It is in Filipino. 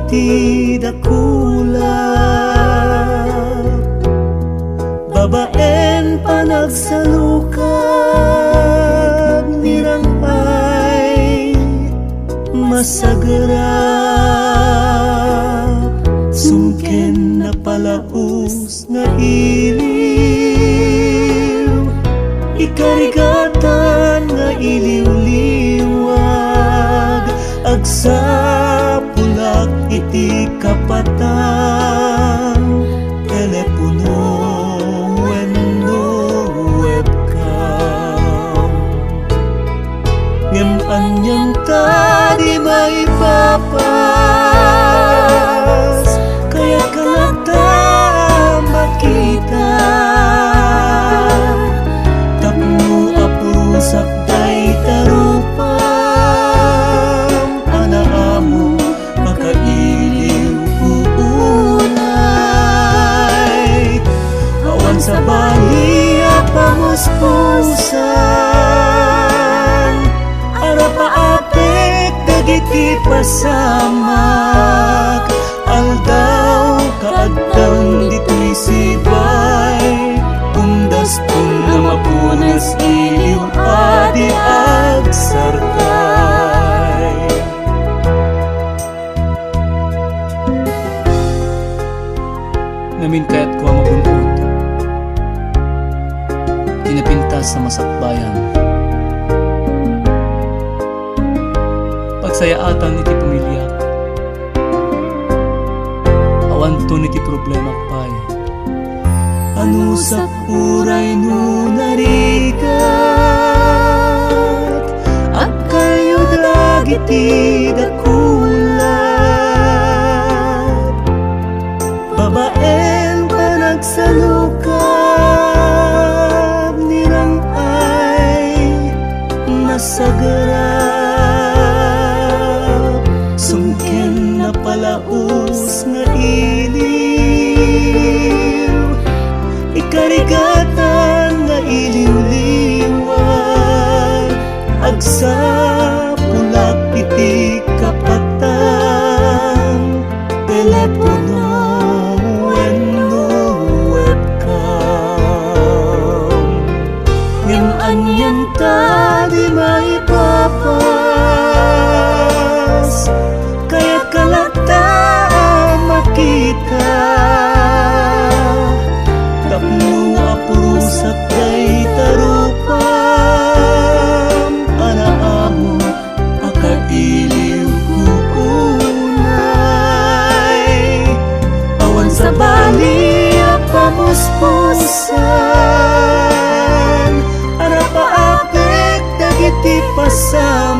dagiti dakula, babaen panagsalukab nirangay masagara, sungken na palaus nga iliw, ikarigatan nga iliw-liwag, agsapulak iti kapatang telepono wenno webcam. Ngem anyang tadi maipapas, kaya kalata makita, tapno apusak day tarupam, anaamo makailiw uunay, awan sa baliya pamuspusan, arapaapek dagiti pasamak, aldaw kaadtang dito'y sibay, undas pun na mapunas iliw adi agsarkay. Namin kaya't ko mabuntod, tinapintas sa masakbayan, pagsayaatan iti pamilya, awan to niti problema pay, ano sa puray no narigat, at kayo dagiti dakulat, babaeng panagsalukab nirangay masagara, sungken na palaus nga iliw, ikarigatan nga iliw-liwag, agsapulak iti kapatang telepono wenno webcam. Ngem anyang tadi maipapas, kaya kalata makita, tapno apurusak day tarupam, anaamo akailiw kuunay, awan sa baliya pamuspusan, arapaapek dagiti pasam